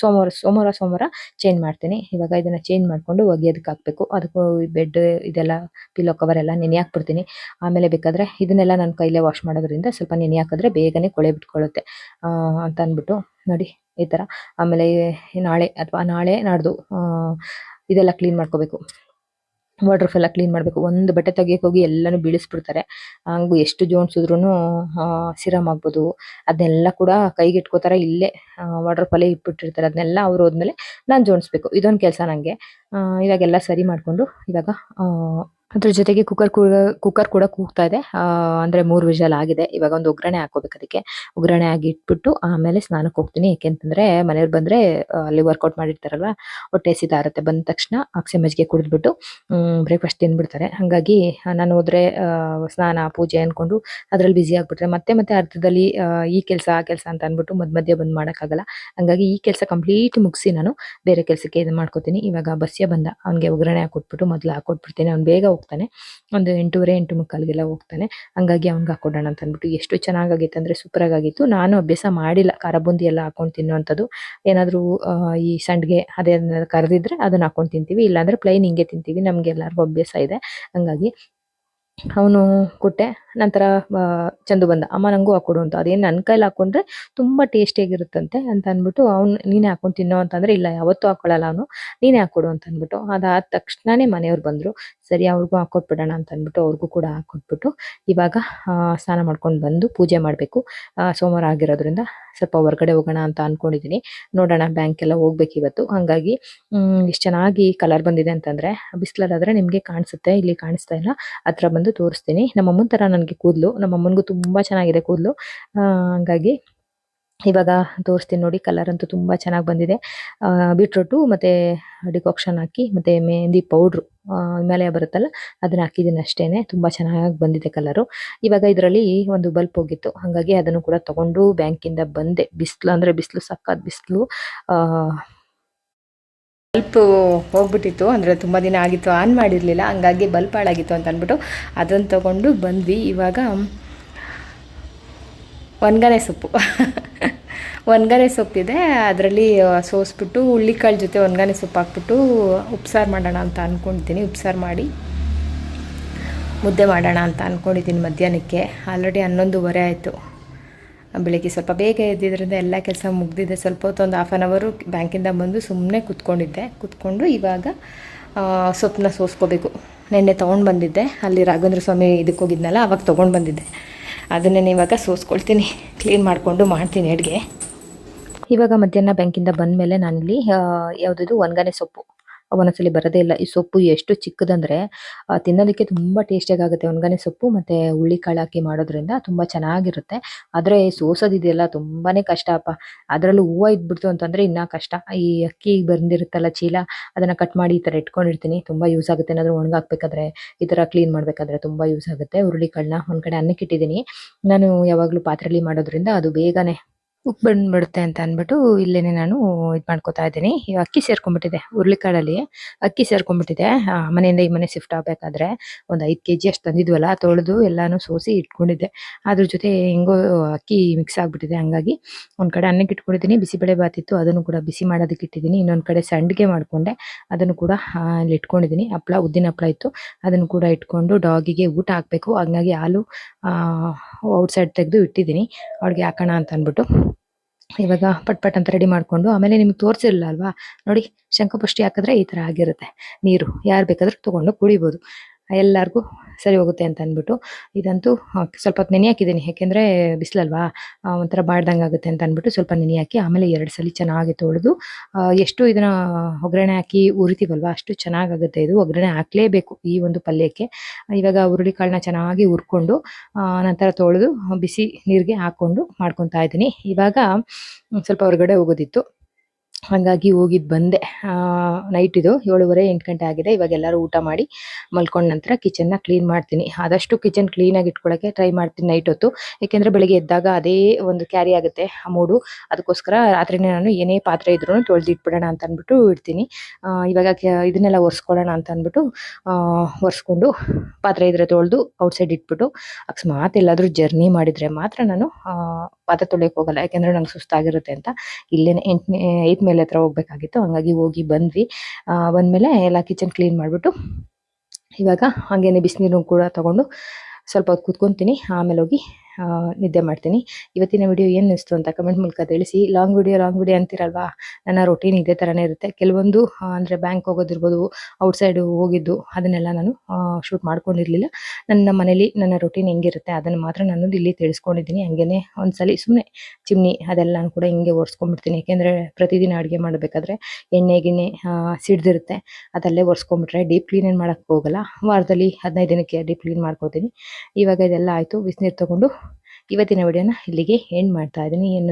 ಸೋಮವಾರ ಚೇಂಜ್ ಮಾಡ್ತೀನಿ. ಇವಾಗ ಇದನ್ನು ಚೇಂಜ್ ಮಾಡಿಕೊಂಡು ಒಗೆಯೋದಕ್ಕೆ ಹಾಕಬೇಕು. ಅದಕ್ಕೂ ಬೆಡ್ ಇದೆಲ್ಲ ಪಿಲ್ಲೋ ಕವರ್ ಎಲ್ಲ ನೆನೆ ಹಾಕ್ಬಿಡ್ತೀನಿ. ಆಮೇಲೆ ಬೇಕಾದರೆ ಇದನ್ನೆಲ್ಲ ನಾನು ಕೈಲೇ ವಾಶ್ ಮಾಡೋದ್ರಿಂದ ಸ್ವಲ್ಪ ನೆನೆ ಹಾಕಿದ್ರೆ ಬೇಗನೆ ಕೊಳೆ ಬಿಟ್ಕೊಳ್ಳುತ್ತೆ ಅಂತ ಅಂದ್ಬಿಟ್ಟು ನೋಡಿ ಈ ಥರ. ಆಮೇಲೆ ನಾಳೆ ನಾಡ್ದು ಇದೆಲ್ಲ ಕ್ಲೀನ್ ಮಾಡ್ಕೋಬೇಕು. ವಾರ್ಡ್ರೋಬ್ ಎಲ್ಲ ಕ್ಲೀನ್ ಮಾಡಬೇಕು. ಒಂದು ಬಟ್ಟೆ ತೆಗಿಯಕ್ಕೆ ಹೋಗಿ ಎಲ್ಲನೂ ಬೀಳಿಸ್ಬಿಡ್ತಾರೆ. ಹಂಗು ಎಷ್ಟು ಜೋಡಿಸಿದ್ರು ಸಿರಮ್ ಆಗ್ಬೋದು, ಅದನ್ನೆಲ್ಲ ಕೂಡ ಕೈಗೆ ಇಟ್ಕೋತಾರೆ. ಇಲ್ಲೇ ವಾರ್ಡ್ರೋಬಲ್ಲೇ ಇಟ್ಬಿಟ್ಟಿರ್ತಾರೆ. ಅದನ್ನೆಲ್ಲ ಅವ್ರು ಹೋದ್ಮೇಲೆ ನಾನು ಜೋಡಿಸ್ಬೇಕು. ಇದೊಂದು ಕೆಲಸ ನನಗೆ. ಇವಾಗೆಲ್ಲ ಸರಿ ಮಾಡಿಕೊಂಡು ಇವಾಗ ಅದ್ರ ಜೊತೆಗೆ ಕುಕ್ಕರ್ ಕೂಡ ಕೂಗ್ತಾ ಇದೆ. ಅಂದರೆ 3 ವಿಷಲ್ ಆಗಿದೆ. ಇವಾಗ ಒಂದು ಒಗ್ಗರಣೆ ಹಾಕೋಬೇಕು. ಅದಕ್ಕೆ ಒಗ್ಗರಣೆ ಆಗಿ ಇಟ್ಬಿಟ್ಟು ಆಮೇಲೆ ಸ್ನಾನಕ್ಕೆ ಹೋಗ್ತೀನಿ. ಯಾಕೆಂತಂದರೆ ಮನೆಯವ್ರು ಬಂದರೆ ಅಲ್ಲಿ ವರ್ಕೌಟ್ ಮಾಡಿರ್ತಾರಲ್ವ, ಹೊಟ್ಟೆ ಹಸಿತಾ ಇರುತ್ತೆ. ಬಂದ ತಕ್ಷಣ ಅಗಸೆ ಮಜ್ಜಿಗೆ ಕುಡಿದ್ಬಿಟ್ಟು ಬ್ರೇಕ್ಫಾಸ್ಟ್ ತಿಂದ್ಬಿಡ್ತಾರೆ. ಹಾಗಾಗಿ ನಾನು ಹೋದರೆ ಸ್ನಾನ ಪೂಜೆ ಅಂದ್ಕೊಂಡು ಅದರಲ್ಲಿ ಬ್ಯುಸಿ ಆಗಿಬಿಟ್ರೆ ಮತ್ತೆ ಅರ್ಧದಲ್ಲಿ ಈ ಕೆಲಸ ಆ ಕೆಲಸ ಅಂತ ಅಂದ್ಬಿಟ್ಟು ಮಧ್ಯೆ ಬಂದು ಮಾಡೋಕ್ಕಾಗಲ್ಲ. ಹಾಗಾಗಿ ಈ ಕೆಲಸ ಕಂಪ್ಲೀಟ್ ಮುಗಿಸಿ ನಾನು ಬೇರೆ ಕೆಲಸಕ್ಕೆ ಇದು ಮಾಡ್ಕೋತೀನಿ. ಇವಾಗ ಬಸ್ಸೇ ಬಂದ, ಅವನಿಗೆ ಒಗ್ಗರಣೆ ಹಾಕೊಟ್ಬಿಟ್ಟು ಮೊದಲು ಹಾಕೊಟ್ಬಿಡ್ತೀನಿ. ಅವ್ನು ಬೇಗ ಹೋಗ್ತಾನೆ, ಒಂದು 8:30 8:45ಗೆಲ್ಲ ಹೋಗ್ತಾನೆ. ಹಂಗಾಗಿ ಅವ್ನಿಗೆ ಹಾಕೊಡೋಣ ಅಂತ ಅಂದ್ಬಿಟ್ಟು. ಎಷ್ಟು ಚೆನ್ನಾಗಾಗಿತ್ತು ಅಂದರೆ ಸೂಪರಾಗಿ ಆಗಿತ್ತು. ನಾನು ಅಭ್ಯಾಸ ಮಾಡಿಲ್ಲ ಖಾರ ಬೂಂದಿ ಎಲ್ಲ ಹಾಕೊಂಡು ತಿನ್ನುವಂಥದ್ದು. ಏನಾದರೂ ಈ ಸಂಡಿಗೆ ಅದೇ ಕರೆದಿದ್ರೆ ಅದನ್ನ ಹಾಕೊಂಡು ತಿಂತೀವಿ, ಇಲ್ಲಾಂದರೆ ಪ್ಲೈನ್ ಹಿಂಗೆ ತಿಂತೀವಿ. ನಮಗೆ ಎಲ್ಲರಿಗೂ ಅಭ್ಯಾಸ ಇದೆ. ಹಂಗಾಗಿ ಅವನು ಕೊಟ್ಟೆ. ನಂತರ ಚಂದು ಬಂದ, ಅಮ್ಮ ನನಗೂ ಹಾಕ್ಕೊಡು ಅಂತ. ಅದೇನು ನನ್ನ ಕೈಲಿ ಹಾಕ್ಕೊಂಡ್ರೆ ತುಂಬ ಟೇಸ್ಟಿಯಾಗಿರುತ್ತಂತೆ ಅಂತ ಅಂದ್ಬಿಟ್ಟು ನೀನೇ ಹಾಕೊಂಡು ತಿನ್ನೋ ಅಂತಂದರೆ, ಇಲ್ಲ ಯಾವತ್ತೂ ಹಾಕ್ಕೊಳ್ಳಲ್ಲ ಅವನು, ನೀನೇ ಹಾಕ್ಕೊಡು ಅಂತ ಅಂದ್ಬಿಟ್ಟು. ಅದಾದ ತಕ್ಷಣನೇ ಮನೆಯವ್ರು ಬಂದರು. ಸರಿ ಅವ್ರಿಗೂ ಹಾಕ್ಕೊಟ್ಬಿಡೋಣ ಅಂತ ಅಂದ್ಬಿಟ್ಟು ಅವ್ರಿಗೂ ಕೂಡ ಹಾಕ್ಕೊಟ್ಬಿಟ್ಟು ಇವಾಗ ಸ್ನಾನ ಮಾಡ್ಕೊಂಡು ಬಂದು ಪೂಜೆ ಮಾಡಬೇಕು. ಸೋಮವಾರ ಆಗಿರೋದ್ರಿಂದ ಸ್ವಲ್ಪ ಹೊರಗಡೆ ಹೋಗೋಣ ಅಂತ ಅಂದ್ಕೊಂಡಿದ್ದೀನಿ. ನೋಡೋಣ, ಬ್ಯಾಂಕೆಲ್ಲ ಹೋಗ್ಬೇಕು ಇವತ್ತು. ಹಾಗಾಗಿ ಇಷ್ಟು ಚೆನ್ನಾಗಿ ಕಲರ್ ಬಂದಿದೆ ಅಂತಂದರೆ, ಬಿಸಿಲಲ್ಲಾದರೆ ನಿಮಗೆ ಕಾಣಿಸುತ್ತೆ, ಇಲ್ಲಿ ಕಾಣಿಸ್ತಾ ಇಲ್ಲ. ಹತ್ರ ಬಂದು ತೋರಿಸ್ತೀನಿ. ನಮ್ಮಮ್ಮನ ಥರ ನನಗೆ ಕೂದಲು, ನಮ್ಮಮ್ಮನಿಗೂ ತುಂಬ ಚೆನ್ನಾಗಿದೆ ಕೂದಲು. ಹಂಗಾಗಿ ಇವಾಗ ತೋರಿಸ್ತೀನಿ ನೋಡಿ. ಕಲರ್ ಅಂತೂ ತುಂಬ ಚೆನ್ನಾಗಿ ಬಂದಿದೆ. ಬೀಟ್ರೂಟು ಮತ್ತು ಡಿಕಾಕ್ಷನ್ ಹಾಕಿ ಮತ್ತು ಮೆಹಂದಿ ಪೌಡ್ರು ಹಿಮಾಲಯ ಬರುತ್ತಲ್ಲ ಅದನ್ನ ಹಾಕಿದ್ದೀನಿ ಅಷ್ಟೇ. ತುಂಬ ಚೆನ್ನಾಗಿ ಬಂದಿದೆ ಕಲರು. ಇವಾಗ ಇದರಲ್ಲಿ ಒಂದು ಬಲ್ಪ್ ಹೋಗಿತ್ತು, ಹಾಗಾಗಿ ಅದನ್ನು ಕೂಡ ತೊಗೊಂಡು ಬ್ಯಾಂಕಿಂದ ಬಂದೆ. ಬಿಸಿಲು ಅಂದರೆ ಬಿಸಿಲು, ಸಖತ್ ಬಿಸಿಲು. ಬಲ್ಪ್ ಹೋಗ್ಬಿಟ್ಟಿತ್ತು, ಅಂದರೆ ತುಂಬ ದಿನ ಆಗಿತ್ತು ಆನ್ ಮಾಡಿರಲಿಲ್ಲ. ಹಂಗಾಗಿ ಬಲ್ಪ್ ಹಾಳಾಗಿತ್ತು ಅಂತ ಅಂದ್ಬಿಟ್ಟು ಅದನ್ನು ತೊಗೊಂಡು ಬಂದ್ವಿ. ಇವಾಗ ಒಣಗನೆ ಸೊಪ್ಪಿದೆ, ಅದರಲ್ಲಿ ಸೋಸ್ಬಿಟ್ಟು ಹುಳ್ಳಿಕಾಳು ಜೊತೆ ಒಣಗನೆ ಸೊಪ್ಪು ಹಾಕ್ಬಿಟ್ಟು ಉಪ್ಸಾರು ಮಾಡೋಣ ಅಂತ ಅಂದ್ಕೊಂಡಿದ್ದೀನಿ. ಉಪ್ಸಾರು ಮಾಡಿ ಮುದ್ದೆ ಮಾಡೋಣ ಅಂತ ಅಂದ್ಕೊಂಡಿದ್ದೀನಿ ಮಧ್ಯಾಹ್ನಕ್ಕೆ. ಆಲ್ರೆಡಿ 11:30 ಆಯಿತು. ಬೆಳಗ್ಗೆ ಸ್ವಲ್ಪ ಬೇಗ ಎದ್ದಿದ್ದರಿಂದ ಎಲ್ಲ ಕೆಲಸ ಮುಗ್ದಿದೆ. ಸ್ವಲ್ಪ ಹೊತ್ತು ಒಂದು 1/2 ಅವರ್ ಬ್ಯಾಂಕಿಂದ ಬಂದು ಸುಮ್ಮನೆ ಕೂತ್ಕೊಂಡು ಇವಾಗ ಸೊಪ್ಪನ್ನ ಸೋಸ್ಕೋಬೇಕು. ನೆನ್ನೆ ತೊಗೊಂಡು ಬಂದಿದ್ದೆ, ಅಲ್ಲಿ ರಾಘವೇಂದ್ರ ಸ್ವಾಮಿ ಇದಕ್ಕೆ ಹೋಗಿದ್ನಲ್ಲ ಅವಾಗ ತೊಗೊಂಡು ಬಂದಿದ್ದೆ. ಅದನ್ನೇ ಇವಾಗ ಸೋಸ್ಕೊಳ್ತೀನಿ, ಕ್ಲೀನ್ ಮಾಡಿಕೊಂಡು ಮಾಡ್ತೀನಿ ಅಡುಗೆ. ಇವಾಗ ಮಧ್ಯಾಹ್ನ ಬ್ಯಾಂಕಿಂದ ಬಂದ ಮೇಲೆ ನಾನಿಲ್ಲಿ ಯಾವುದಿದು ಒಣಗನೆ ಸೊಪ್ಪು, ಒಂದೊಂದ್ಸಲಿ ಬರೋದೇ ಇಲ್ಲ. ಈ ಸೊಪ್ಪು ಎಷ್ಟು ಚಿಕ್ಕದಂದರೆ ತಿನ್ನೋದಕ್ಕೆ ತುಂಬ ಟೇಸ್ಟಿಯಾಗುತ್ತೆ. ಒಣಗನೆ ಸೊಪ್ಪು ಮತ್ತು ಹುಳ್ಳಿಕಾಳು ಹಾಕಿ ಮಾಡೋದ್ರಿಂದ ತುಂಬ ಚೆನ್ನಾಗಿರುತ್ತೆ. ಆದರೆ ಸೋಸೋದಿದೆಯಲ್ಲ ತುಂಬಾ ಕಷ್ಟ ಅಪ್ಪ. ಅದರಲ್ಲೂ ಹೂವು ಇದ್ಬಿಡ್ತು ಅಂತಂದರೆ ಇನ್ನೂ ಕಷ್ಟ. ಈ ಅಕ್ಕಿ ಬಂದಿರುತ್ತಲ್ಲ ಚೀಲ, ಅದನ್ನು ಕಟ್ ಮಾಡಿ ಈ ಥರ ಇಟ್ಕೊಂಡಿರ್ತೀನಿ. ತುಂಬ ಯೂಸ್ ಆಗುತ್ತೆ. ಏನಾದರೂ ಒಣಗಾಕ್ಬೇಕಾದ್ರೆ ಈ ಥರ ಕ್ಲೀನ್ ಮಾಡಬೇಕಾದ್ರೆ ತುಂಬ ಯೂಸ್ ಆಗುತ್ತೆ. ಹುರುಳಿಕಾಳನ್ನ ಒಂದು ಕಡೆ ಅನ್ನಕ್ಕೆ ಇಟ್ಟಿದ್ದೀನಿ. ನಾನು ಯಾವಾಗಲೂ ಪಾತ್ರೆಯಲ್ಲಿ ಮಾಡೋದ್ರಿಂದ ಅದು ಬೇಗನೆ ಉಪ್ಪು ಬಂದ್ಬಿಡುತ್ತೆ ಅಂತ ಅಂದ್ಬಿಟ್ಟು ಇಲ್ಲೇನೆ ನಾನು ಇದು ಮಾಡ್ಕೊತಾ ಇದ್ದೀನಿ. ಈಗ ಅಕ್ಕಿ ಸೇರ್ಕೊಂಡ್ಬಿಟ್ಟಿದೆ, ಹುರುಳಿಕಾಳಲ್ಲಿ ಅಕ್ಕಿ ಸೇರ್ಕೊಂಡ್ಬಿಟ್ಟಿದೆ. ಮನೆಯಿಂದ ಈ ಮನೆ ಶಿಫ್ಟ್ ಆಗಬೇಕಾದ್ರೆ ಒಂದು 5 kg ಅಷ್ಟು ತಂದಿದ್ವಲ್ಲ, ತೊಳೆದು ಎಲ್ಲನೂ ಸೋಸಿ ಇಟ್ಕೊಂಡಿದ್ದೆ. ಅದ್ರ ಜೊತೆ ಹೆಂಗೋ ಅಕ್ಕಿ ಮಿಕ್ಸ್ ಆಗಿಬಿಟ್ಟಿದೆ. ಹಂಗಾಗಿ ಒಂದು ಕಡೆ ಅನ್ನಕ್ಕೆ ಇಟ್ಕೊಂಡಿದ್ದೀನಿ. ಬಿಸಿಬೇಳೆ ಬಾತಿತ್ತು, ಅದನ್ನು ಕೂಡ ಬಿಸಿ ಮಾಡೋದಕ್ಕೆ ಇಟ್ಟಿದ್ದೀನಿ. ಇನ್ನೊಂದು ಕಡೆ ಸಂಡಿಗೆ ಮಾಡಿಕೊಂಡೆ, ಅದನ್ನು ಕೂಡ ಅಲ್ಲಿ ಇಟ್ಕೊಂಡಿದ್ದೀನಿ. ಉದ್ದಿನ ಹಪ್ಪಳ ಇತ್ತು, ಅದನ್ನು ಕೂಡ ಇಟ್ಕೊಂಡು ಡಾಗಿಗೆ ಊಟ ಹಾಕಬೇಕು. ಹಂಗಾಗಿ ಹಾಲು ಔಟ್ಸೈಡ್ ತೆಗೆದು ಇಟ್ಟಿದ್ದೀನಿ ಅವ್ಳಿಗೆ ಹಾಕೋಣ ಅಂತ ಅಂದ್ಬಿಟ್ಟು. ಇವಾಗ ಪಟ್ ಅಂತ ರೆಡಿ ಮಾಡಿಕೊಂಡು, ಆಮೇಲೆ ನಿಮ್ಗೆ ತೋರಿಸಿರಲಿಲ್ಲ ಅಲ್ವಾ ನೋಡಿ, ಶಂಖಪುಷ್ಟಿ ಹಾಕಿದ್ರೆ ಈ ಥರ ಆಗಿರುತ್ತೆ ನೀರು. ಯಾರು ಬೇಕಾದ್ರೂ ತೊಗೊಂಡು ಕುಡಿಬೋದು. ಎಲ್ಲರಿಗೂ ಸರಿ ಹೋಗುತ್ತೆ ಅಂತ ಅಂದ್ಬಿಟ್ಟು ಇದಂತೂ ಸ್ವಲ್ಪ ಹೊತ್ತು ನೆನೆ ಹಾಕಿದ್ದೀನಿ. ಯಾಕೆಂದರೆ ಬಿಸಿಲಲ್ವಾ ಒಂಥರ ಬಾಡ್ದಂಗೆ ಆಗುತ್ತೆ ಅಂತ ಅಂದ್ಬಿಟ್ಟು ಸ್ವಲ್ಪ ನೆನೆ ಹಾಕಿ ಆಮೇಲೆ 2 ಸಲ ಚೆನ್ನಾಗಿ ತೊಳೆದು ಎಷ್ಟು ಇದನ್ನ ಒಗ್ಗರಣೆ ಹಾಕಿ ಉರಿತೀವಲ್ವಾ ಅಷ್ಟು ಚೆನ್ನಾಗಾಗುತ್ತೆ. ಇದು ಒಗ್ಗರಣೆ ಹಾಕಲೇಬೇಕು ಈ ಒಂದು ಪಲ್ಯಕ್ಕೆ. ಇವಾಗ ಹುರುಳಿಕಾಳನ್ನ ಚೆನ್ನಾಗಿ ಹುರ್ಕೊಂಡು ನಂತರ ತೊಳೆದು ಬಿಸಿ ನೀರಿಗೆ ಹಾಕ್ಕೊಂಡು ಮಾಡ್ಕೊತಾ ಇದ್ದೀನಿ. ಇವಾಗ ಸ್ವಲ್ಪ ಹೊರಗಡೆ ಹೋಗೋದಿತ್ತು, ಹಾಗಾಗಿ ಹೋಗಿದ್ದು ಬಂದೆ. ನೈಟ್ ಇದು 7:30 8 ಗಂಟೆ ಆಗಿದೆ. ಇವಾಗ ಎಲ್ಲರೂ ಊಟ ಮಾಡಿ ಮಲ್ಕೊಂಡ ನಂತರ ಕಿಚನ್ನ ಕ್ಲೀನ್ ಮಾಡ್ತೀನಿ. ಆದಷ್ಟು ಕಿಚನ್ ಕ್ಲೀನಾಗಿ ಇಟ್ಕೊಳ್ಳೋಕ್ಕೆ ಟ್ರೈ ಮಾಡ್ತೀನಿ ನೈಟ್ ಹೊತ್ತು. ಏಕೆಂದರೆ ಬೆಳಿಗ್ಗೆ ಎದ್ದಾಗ ಅದೇ ಒಂದು ಕ್ಯಾರಿ ಆಗುತ್ತೆ ಆ ಮೂಡು. ಅದಕ್ಕೋಸ್ಕರ ರಾತ್ರಿನೇ ನಾನು ಏನೇ ಪಾತ್ರೆ ಇದ್ರೂ ತೊಳೆದಿಟ್ಬಿಡೋಣ ಅಂತ ಅಂದ್ಬಿಟ್ಟು ಇಡ್ತೀನಿ. ಇವಾಗ ಇದನ್ನೆಲ್ಲ ಒರೆಸ್ಕೊಳ್ಳೋಣ ಅಂತ ಅಂದ್ಬಿಟ್ಟು ಒರೆಸ್ಕೊಂಡು ಪಾತ್ರೆ ಇದ್ರೆ ತೊಳೆದು ಔಟ್ಸೈಡ್ ಇಟ್ಬಿಟ್ಟು ಅಕಸ್ಮಾತ್ ಎಲ್ಲಾದರೂ ಜರ್ನಿ ಮಾಡಿದರೆ ಮಾತ್ರ ನಾನು ಪಾತ್ರೆ ತೊಳೆಯೋಕೆ ಹೋಗಲ್ಲ. ಯಾಕೆಂದರೆ ನಂಗೆ ಸುಸ್ತಾಗಿರುತ್ತೆ ಅಂತ. ಇಲ್ಲೇನೆ 8ನೇ ಮೇಲೆ ಹತ್ರ ಹೋಗ್ಬೇಕಾಗಿತ್ತು, ಹಂಗಾಗಿ ಹೋಗಿ ಬಂದ್ವಿ. ಬಂದಮೇಲೆ ಎಲ್ಲ ಕಿಚನ್ ಕ್ಲೀನ್ ಮಾಡಿಬಿಟ್ಟು ಇವಾಗ ಹಾಗೇನೆ ಬಿಸಿನೀರು ಕೂಡ ತಗೊಂಡು ಸ್ವಲ್ಪ ಹೊತ್ತು ಕೂತ್ಕೊತೀನಿ. ಆಮೇಲೆ ಹೋಗಿ ನಿದ್ದೆ ಮಾಡ್ತೀನಿ. ಇವತ್ತಿನ ವಿಡಿಯೋ ಏನು ಅನಿಸ್ತು ಅಂತ ಕಮೆಂಟ್ ಮೂಲಕ ತಿಳಿಸಿ. ಲಾಂಗ್ ವಿಡಿಯೋ ಅಂತಿರಲ್ವಾ, ನನ್ನ ರೊಟೀನ್ ಇದೇ ಥರನೇ ಇರುತ್ತೆ. ಕೆಲವೊಂದು ಅಂದರೆ ಬ್ಯಾಂಕ್ ಹೋಗೋದಿರ್ಬೋದು, ಔಟ್ಸೈಡು ಹೋಗಿದ್ದು ಅದನ್ನೆಲ್ಲ ನಾನು ಶೂಟ್ ಮಾಡ್ಕೊಂಡಿರಲಿಲ್ಲ. ನನ್ನ ಮನೇಲಿ ನನ್ನ ರೊಟೀನ್ ಹೆಂಗಿರುತ್ತೆ ಅದನ್ನು ಮಾತ್ರ ನಾನು ಇಲ್ಲಿ ತಿಳಿಸ್ಕೊಂಡಿದ್ದೀನಿ. ಹಂಗೇ ಒಂದ್ಸಲಿ ಸುಮ್ಮನೆ ಚಿಮ್ನಿ ಅದೆಲ್ಲ ಕೂಡ ಹಿಂಗೆ ಒರೆಸ್ಕೊಂಡ್ಬಿಡ್ತೀನಿ. ಯಾಕೆಂದರೆ ಪ್ರತಿದಿನ ಅಡುಗೆ ಮಾಡಬೇಕಾದ್ರೆ ಎಣ್ಣೆ ಗಿಣ್ಣೆ ಸಿಡ್ದಿರುತ್ತೆ, ಅದಲ್ಲೇ ಒರೆಸ್ಕೊಂಡ್ಬಿಟ್ರೆ ಡೀಪ್ ಕ್ಲೀನ್ ಏನು ಮಾಡೋಕ್ಕೆ ಹೋಗಲ್ಲ. ವಾರದಲ್ಲಿ 15 ದಿನಕ್ಕೆ ಡೀಪ್ ಕ್ಲೀನ್ ಮಾಡ್ಕೋತೀನಿ. ಇವಾಗ ಇದೆಲ್ಲ ಆಯಿತು. ಬಿಸಿನೀರು ತೊಗೊಂಡು ಇವತ್ತಿನ ವಿಡಿಯೋನ ಇಲ್ಲಿಗೆ ಎಂಡ್ ಮಾಡ್ತಾ ಇದ್ದೀನಿ. ಏನು